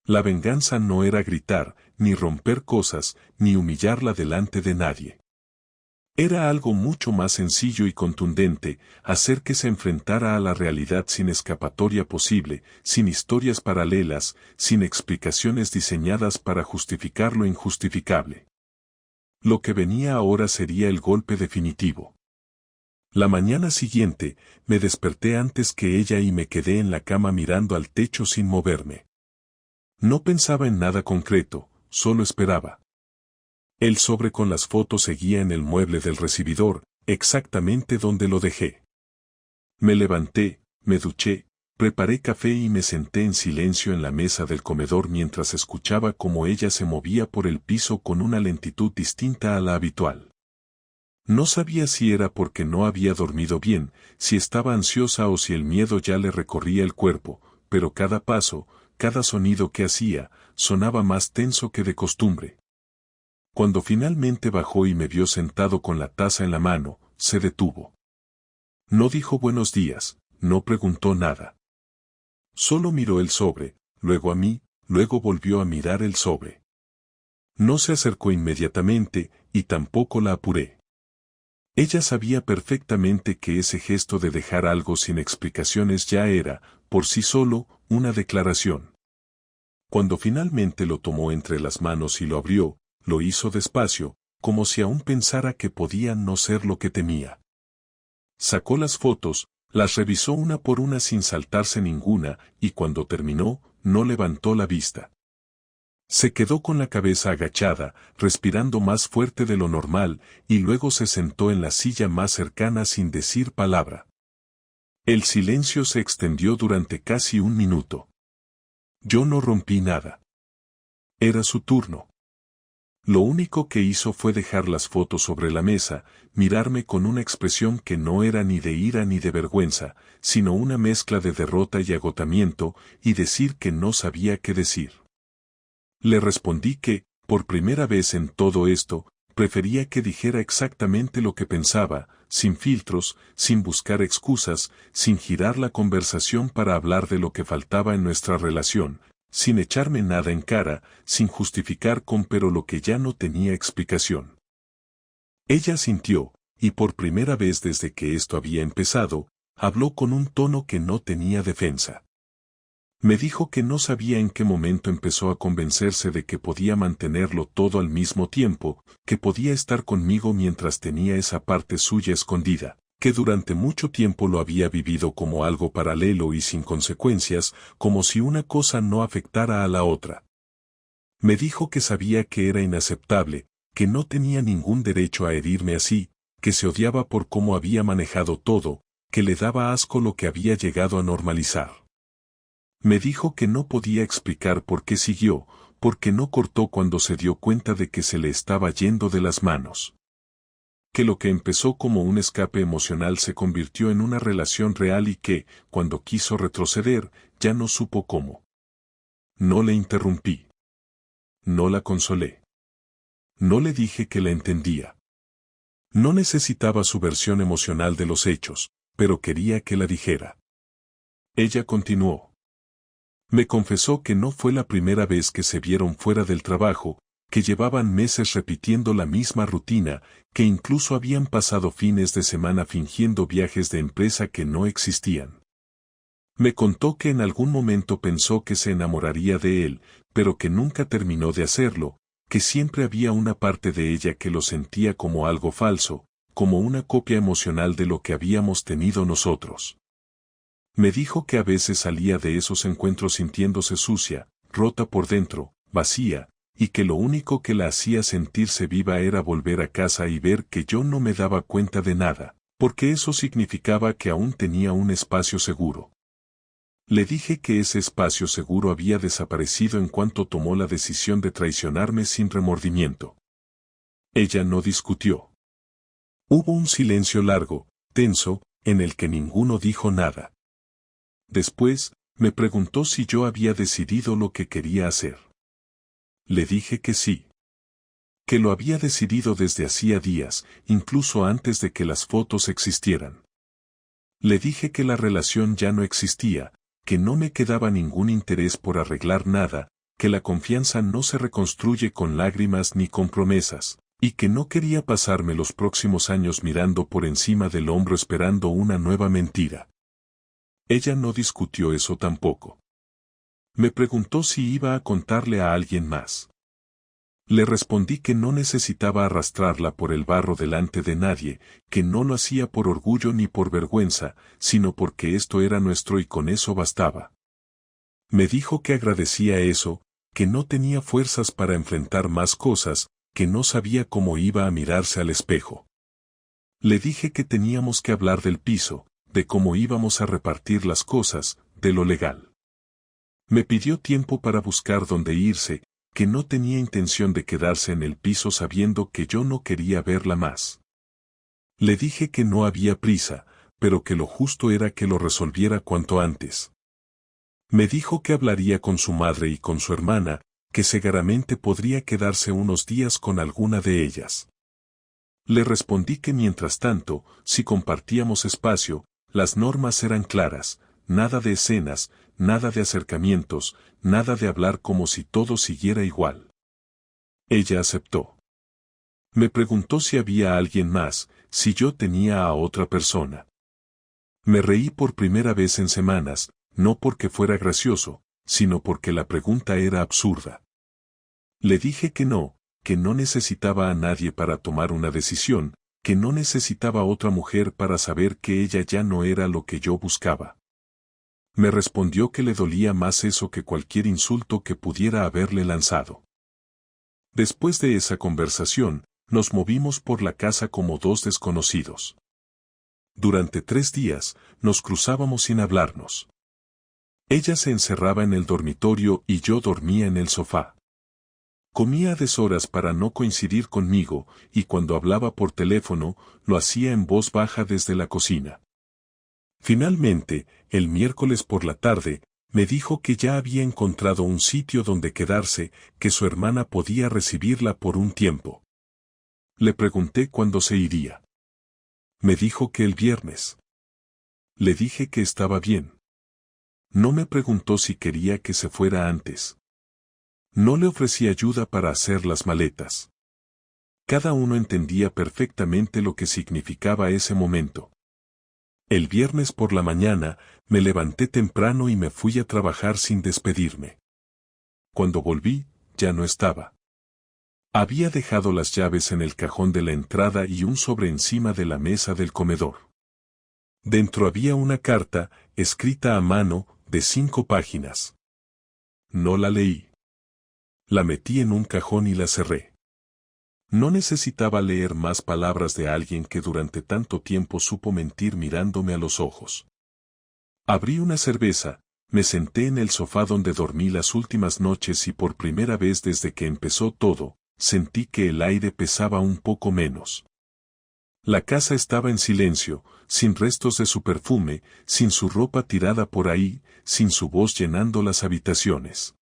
La venganza no era gritar, ni romper cosas, ni humillarla delante de nadie. Era algo mucho más sencillo y contundente, hacer que se enfrentara a la realidad sin escapatoria posible, sin historias paralelas, sin explicaciones diseñadas para justificar lo injustificable. Lo que venía ahora sería el golpe definitivo. La mañana siguiente, me desperté antes que ella y me quedé en la cama mirando al techo sin moverme. No pensaba en nada concreto, solo esperaba. El sobre con las fotos seguía en el mueble del recibidor, exactamente donde lo dejé. Me levanté, me duché, preparé café y me senté en silencio en la mesa del comedor mientras escuchaba cómo ella se movía por el piso con una lentitud distinta a la habitual. No sabía si era porque no había dormido bien, si estaba ansiosa o si el miedo ya le recorría el cuerpo, pero cada paso, cada sonido que hacía, sonaba más tenso que de costumbre. Cuando finalmente bajó y me vio sentado con la taza en la mano, se detuvo. No dijo buenos días, no preguntó nada. Solo miró el sobre, luego a mí, luego volvió a mirar el sobre. No se acercó inmediatamente, y tampoco la apuré. Ella sabía perfectamente que ese gesto de dejar algo sin explicaciones ya era, por sí solo, una declaración. Cuando finalmente lo tomó entre las manos y lo abrió, lo hizo despacio, como si aún pensara que podía no ser lo que temía. Sacó las fotos, las revisó una por una sin saltarse ninguna, y cuando terminó, no levantó la vista. Se quedó con la cabeza agachada, respirando más fuerte de lo normal, y luego se sentó en la silla más cercana sin decir palabra. El silencio se extendió durante casi un minuto. Yo no rompí nada. Era su turno. Lo único que hizo fue dejar las fotos sobre la mesa, mirarme con una expresión que no era ni de ira ni de vergüenza, sino una mezcla de derrota y agotamiento, y decir que no sabía qué decir. Le respondí que, por primera vez en todo esto, prefería que dijera exactamente lo que pensaba, sin filtros, sin buscar excusas, sin girar la conversación para hablar de lo que faltaba en nuestra relación, sin echarme nada en cara, sin justificar con pero lo que ya no tenía explicación. Ella sintió, y por primera vez desde que esto había empezado, habló con un tono que no tenía defensa. Me dijo que no sabía en qué momento empezó a convencerse de que podía mantenerlo todo al mismo tiempo, que podía estar conmigo mientras tenía esa parte suya escondida, que durante mucho tiempo lo había vivido como algo paralelo y sin consecuencias, como si una cosa no afectara a la otra. Me dijo que sabía que era inaceptable, que no tenía ningún derecho a herirme así, que se odiaba por cómo había manejado todo, que le daba asco lo que había llegado a normalizar. Me dijo que no podía explicar por qué siguió, porque no cortó cuando se dio cuenta de que se le estaba yendo de las manos. Que lo que empezó como un escape emocional se convirtió en una relación real y que, cuando quiso retroceder, ya no supo cómo. No le interrumpí. No la consolé. No le dije que la entendía. No necesitaba su versión emocional de los hechos, pero quería que la dijera. Ella continuó. Me confesó que no fue la primera vez que se vieron fuera del trabajo, que llevaban meses repitiendo la misma rutina, que incluso habían pasado fines de semana fingiendo viajes de empresa que no existían. Me contó que en algún momento pensó que se enamoraría de él, pero que nunca terminó de hacerlo, que siempre había una parte de ella que lo sentía como algo falso, como una copia emocional de lo que habíamos tenido nosotros. Me dijo que a veces salía de esos encuentros sintiéndose sucia, rota por dentro, vacía, y que lo único que la hacía sentirse viva era volver a casa y ver que yo no me daba cuenta de nada, porque eso significaba que aún tenía un espacio seguro. Le dije que ese espacio seguro había desaparecido en cuanto tomó la decisión de traicionarme sin remordimiento. Ella no discutió. Hubo un silencio largo, tenso, en el que ninguno dijo nada. Después, me preguntó si yo había decidido lo que quería hacer. Le dije que sí. Que lo había decidido desde hacía días, incluso antes de que las fotos existieran. Le dije que la relación ya no existía, que no me quedaba ningún interés por arreglar nada, que la confianza no se reconstruye con lágrimas ni con promesas, y que no quería pasarme los próximos años mirando por encima del hombro esperando una nueva mentira. Ella no discutió eso tampoco. Me preguntó si iba a contarle a alguien más. Le respondí que no necesitaba arrastrarla por el barro delante de nadie, que no lo hacía por orgullo ni por vergüenza, sino porque esto era nuestro y con eso bastaba. Me dijo que agradecía eso, que no tenía fuerzas para enfrentar más cosas, que no sabía cómo iba a mirarse al espejo. Le dije que teníamos que hablar del piso, de cómo íbamos a repartir las cosas, de lo legal. Me pidió tiempo para buscar dónde irse, que no tenía intención de quedarse en el piso sabiendo que yo no quería verla más. Le dije que no había prisa, pero que lo justo era que lo resolviera cuanto antes. Me dijo que hablaría con su madre y con su hermana, que seguramente podría quedarse unos días con alguna de ellas. Le respondí que mientras tanto, si compartíamos espacio, las normas eran claras, nada de escenas, nada de acercamientos, nada de hablar como si todo siguiera igual. Ella aceptó. Me preguntó si había alguien más, si yo tenía a otra persona. Me reí por primera vez en semanas, no porque fuera gracioso, sino porque la pregunta era absurda. Le dije que no necesitaba a nadie para tomar una decisión, que no necesitaba otra mujer para saber que ella ya no era lo que yo buscaba. Me respondió que le dolía más eso que cualquier insulto que pudiera haberle lanzado. Después de esa conversación, nos movimos por la casa como dos desconocidos. Durante 3 días, nos cruzábamos sin hablarnos. Ella se encerraba en el dormitorio y yo dormía en el sofá. Comía a deshoras para no coincidir conmigo, y cuando hablaba por teléfono, lo hacía en voz baja desde la cocina. Finalmente, el miércoles por la tarde, me dijo que ya había encontrado un sitio donde quedarse, que su hermana podía recibirla por un tiempo. Le pregunté cuándo se iría. Me dijo que el viernes. Le dije que estaba bien. No me preguntó si quería que se fuera antes. No le ofrecí ayuda para hacer las maletas. Cada uno entendía perfectamente lo que significaba ese momento. El viernes por la mañana, me levanté temprano y me fui a trabajar sin despedirme. Cuando volví, ya no estaba. Había dejado las llaves en el cajón de la entrada y un sobre encima de la mesa del comedor. Dentro había una carta, escrita a mano, de 5 páginas. No la leí. La metí en un cajón y la cerré. No necesitaba leer más palabras de alguien que durante tanto tiempo supo mentir mirándome a los ojos. Abrí una cerveza, me senté en el sofá donde dormí las últimas noches y por primera vez desde que empezó todo, sentí que el aire pesaba un poco menos. La casa estaba en silencio, sin restos de su perfume, sin su ropa tirada por ahí, sin su voz llenando las habitaciones.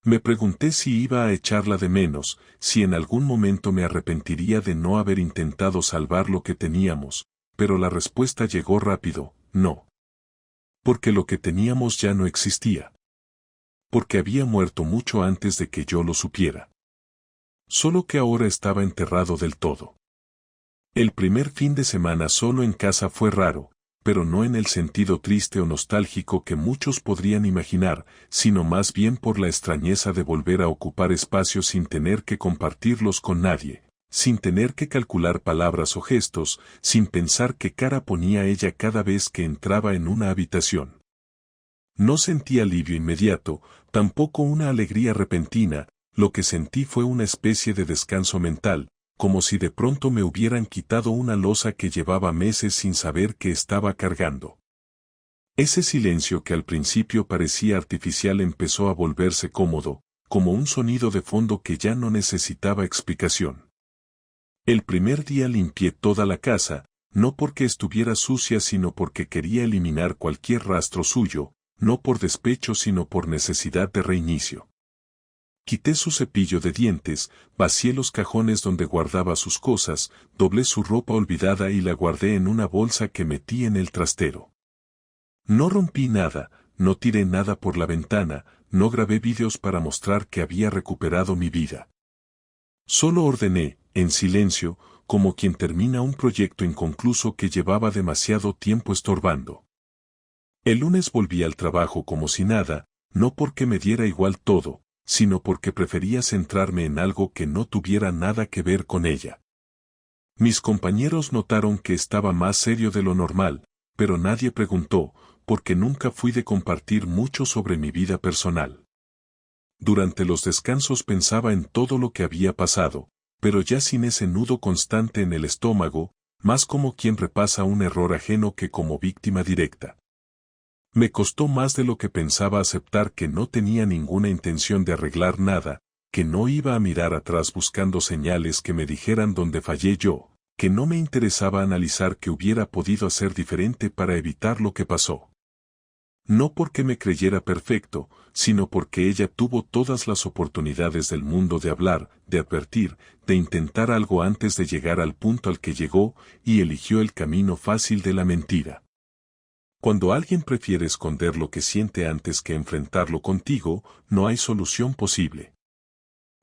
Me pregunté si iba a echarla de menos, si en algún momento me arrepentiría de no haber intentado salvar lo que teníamos, pero la respuesta llegó rápido, no. Porque lo que teníamos ya no existía. Porque había muerto mucho antes de que yo lo supiera. Solo que ahora estaba enterrado del todo. El primer fin de semana solo en casa fue raro, pero no en el sentido triste o nostálgico que muchos podrían imaginar, sino más bien por la extrañeza de volver a ocupar espacios sin tener que compartirlos con nadie, sin tener que calcular palabras o gestos, sin pensar qué cara ponía ella cada vez que entraba en una habitación. No sentí alivio inmediato, tampoco una alegría repentina, lo que sentí fue una especie de descanso mental, como si de pronto me hubieran quitado una losa que llevaba meses sin saber que estaba cargando. Ese silencio que al principio parecía artificial empezó a volverse cómodo, como un sonido de fondo que ya no necesitaba explicación. El primer día limpié toda la casa, no porque estuviera sucia sino porque quería eliminar cualquier rastro suyo, no por despecho sino por necesidad de reinicio. Quité su cepillo de dientes, vacié los cajones donde guardaba sus cosas, doblé su ropa olvidada y la guardé en una bolsa que metí en el trastero. No rompí nada, no tiré nada por la ventana, no grabé vídeos para mostrar que había recuperado mi vida. Solo ordené, en silencio, como quien termina un proyecto inconcluso que llevaba demasiado tiempo estorbando. El lunes volví al trabajo como si nada, no porque me diera igual todo, sino porque prefería centrarme en algo que no tuviera nada que ver con ella. Mis compañeros notaron que estaba más serio de lo normal, pero nadie preguntó, porque nunca fui de compartir mucho sobre mi vida personal. Durante los descansos pensaba en todo lo que había pasado, pero ya sin ese nudo constante en el estómago, más como quien repasa un error ajeno que como víctima directa. Me costó más de lo que pensaba aceptar que no tenía ninguna intención de arreglar nada, que no iba a mirar atrás buscando señales que me dijeran dónde fallé yo, que no me interesaba analizar qué hubiera podido hacer diferente para evitar lo que pasó. No porque me creyera perfecto, sino porque ella tuvo todas las oportunidades del mundo de hablar, de advertir, de intentar algo antes de llegar al punto al que llegó, y eligió el camino fácil de la mentira. Cuando alguien prefiere esconder lo que siente antes que enfrentarlo contigo, no hay solución posible.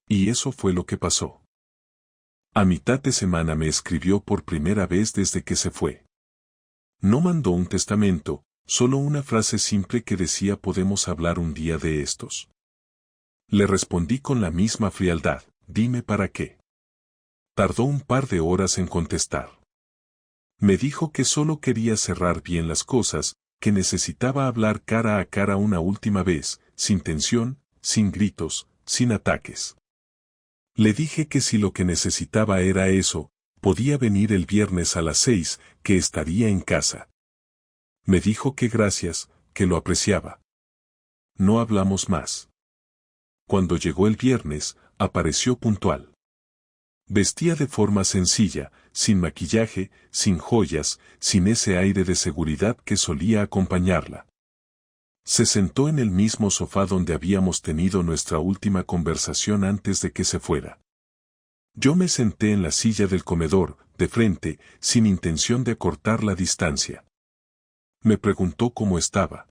Y eso fue lo que pasó. A mitad de semana me escribió por primera vez desde que se fue. No mandó un testamento, solo una frase simple que decía podemos hablar un día de estos. Le respondí con la misma frialdad, dime para qué. Tardó un par de horas en contestar. Me dijo que solo quería cerrar bien las cosas, que necesitaba hablar cara a cara una última vez, sin tensión, sin gritos, sin ataques. Le dije que si lo que necesitaba era eso, podía venir el viernes a las 6, que estaría en casa. Me dijo que gracias, que lo apreciaba. No hablamos más. Cuando llegó el viernes, apareció puntual. Vestía de forma sencilla, sin maquillaje, sin joyas, sin ese aire de seguridad que solía acompañarla. Se sentó en el mismo sofá donde habíamos tenido nuestra última conversación antes de que se fuera. Yo me senté en la silla del comedor, de frente, sin intención de acortar la distancia. Me preguntó cómo estaba.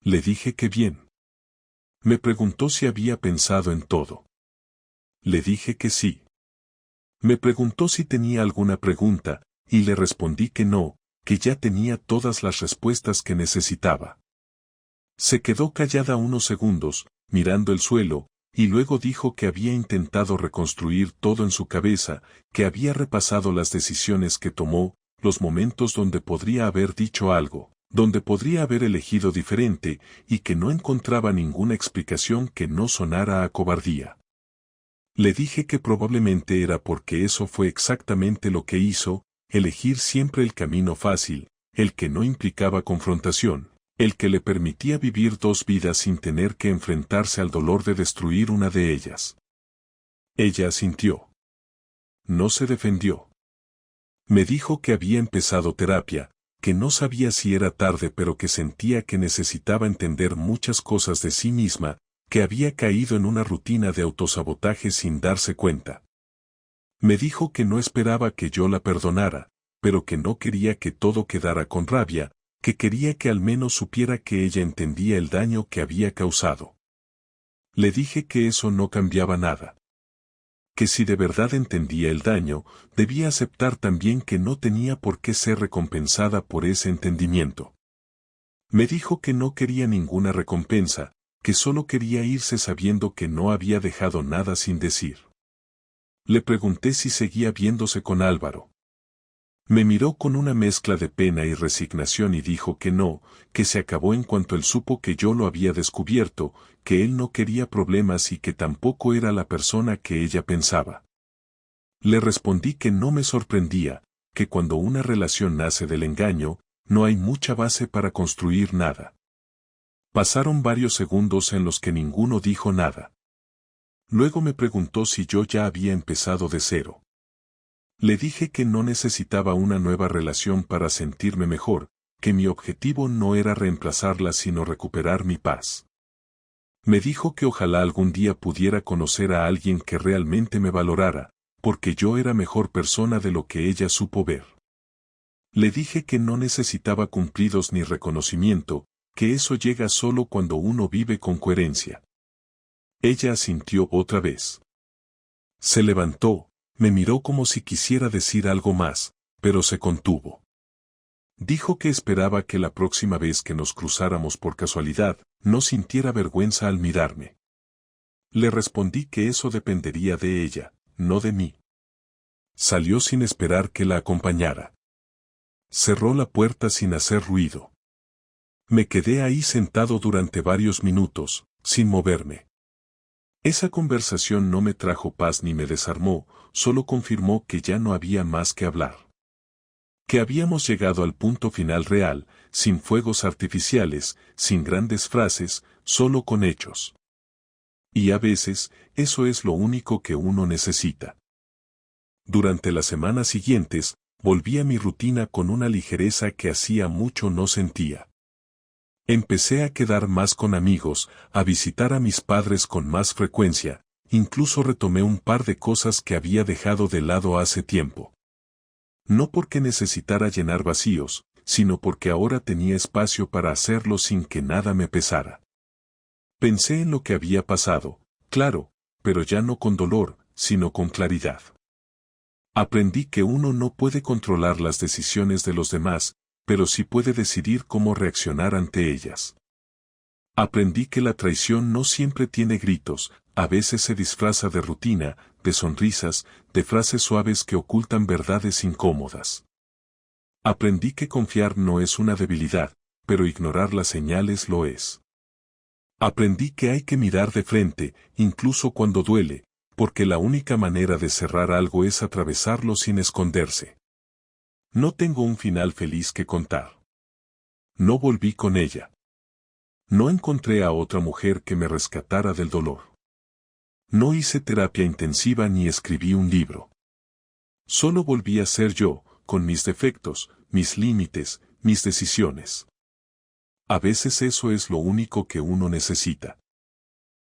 Le dije que bien. Me preguntó si había pensado en todo. Le dije que sí. Me preguntó si tenía alguna pregunta, y le respondí que no, que ya tenía todas las respuestas que necesitaba. Se quedó callada unos segundos, mirando el suelo, y luego dijo que había intentado reconstruir todo en su cabeza, que había repasado las decisiones que tomó, los momentos donde podría haber dicho algo, donde podría haber elegido diferente, y que no encontraba ninguna explicación que no sonara a cobardía. Le dije que probablemente era porque eso fue exactamente lo que hizo, elegir siempre el camino fácil, el que no implicaba confrontación, el que le permitía vivir dos vidas sin tener que enfrentarse al dolor de destruir una de ellas. Ella asintió. No se defendió. Me dijo que había empezado terapia, que no sabía si era tarde pero que sentía que necesitaba entender muchas cosas de sí misma, que había caído en una rutina de autosabotaje sin darse cuenta. Me dijo que no esperaba que yo la perdonara, pero que no quería que todo quedara con rabia, que quería que al menos supiera que ella entendía el daño que había causado. Le dije que eso no cambiaba nada. Que si de verdad entendía el daño, debía aceptar también que no tenía por qué ser recompensada por ese entendimiento. Me dijo que no quería ninguna recompensa, que solo quería irse sabiendo que no había dejado nada sin decir. Le pregunté si seguía viéndose con Álvaro. Me miró con una mezcla de pena y resignación y dijo que no, que se acabó en cuanto él supo que yo lo había descubierto, que él no quería problemas y que tampoco era la persona que ella pensaba. Le respondí que no me sorprendía, que cuando una relación nace del engaño, no hay mucha base para construir nada. Pasaron varios segundos en los que ninguno dijo nada. Luego me preguntó si yo ya había empezado de cero. Le dije que no necesitaba una nueva relación para sentirme mejor, que mi objetivo no era reemplazarla sino recuperar mi paz. Me dijo que ojalá algún día pudiera conocer a alguien que realmente me valorara, porque yo era mejor persona de lo que ella supo ver. Le dije que no necesitaba cumplidos ni reconocimiento, que eso llega solo cuando uno vive con coherencia. Ella asintió otra vez. Se levantó, me miró como si quisiera decir algo más, pero se contuvo. Dijo que esperaba que la próxima vez que nos cruzáramos por casualidad, no sintiera vergüenza al mirarme. Le respondí que eso dependería de ella, no de mí. Salió sin esperar que la acompañara. Cerró la puerta sin hacer ruido. Me quedé ahí sentado durante varios minutos, sin moverme. Esa conversación no me trajo paz ni me desarmó, solo confirmó que ya no había más que hablar. Que habíamos llegado al punto final real, sin fuegos artificiales, sin grandes frases, solo con hechos. Y a veces, eso es lo único que uno necesita. Durante las semanas siguientes, volví a mi rutina con una ligereza que hacía mucho no sentía. Empecé a quedar más con amigos, a visitar a mis padres con más frecuencia, incluso retomé un par de cosas que había dejado de lado hace tiempo. No porque necesitara llenar vacíos, sino porque ahora tenía espacio para hacerlo sin que nada me pesara. Pensé en lo que había pasado, claro, pero ya no con dolor, sino con claridad. Aprendí que uno no puede controlar las decisiones de los demás, pero sí puede decidir cómo reaccionar ante ellas. Aprendí que la traición no siempre tiene gritos, a veces se disfraza de rutina, de sonrisas, de frases suaves que ocultan verdades incómodas. Aprendí que confiar no es una debilidad, pero ignorar las señales lo es. Aprendí que hay que mirar de frente, incluso cuando duele, porque la única manera de cerrar algo es atravesarlo sin esconderse. No tengo un final feliz que contar. No volví con ella. No encontré a otra mujer que me rescatara del dolor. No hice terapia intensiva ni escribí un libro. Solo volví a ser yo, con mis defectos, mis límites, mis decisiones. A veces eso es lo único que uno necesita.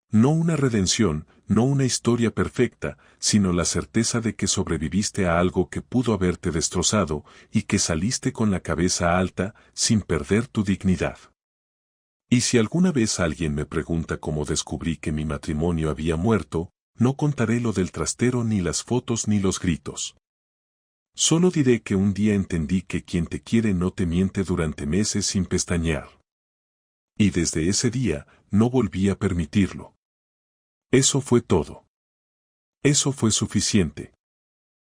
No una redención, no una historia perfecta, sino la certeza de que sobreviviste a algo que pudo haberte destrozado y que saliste con la cabeza alta, sin perder tu dignidad. Y si alguna vez alguien me pregunta cómo descubrí que mi matrimonio había muerto, no contaré lo del trastero ni las fotos ni los gritos. Solo diré que un día entendí que quien te quiere no te miente durante meses sin pestañear. Y desde ese día, no volví a permitirlo. Eso fue todo. Eso fue suficiente.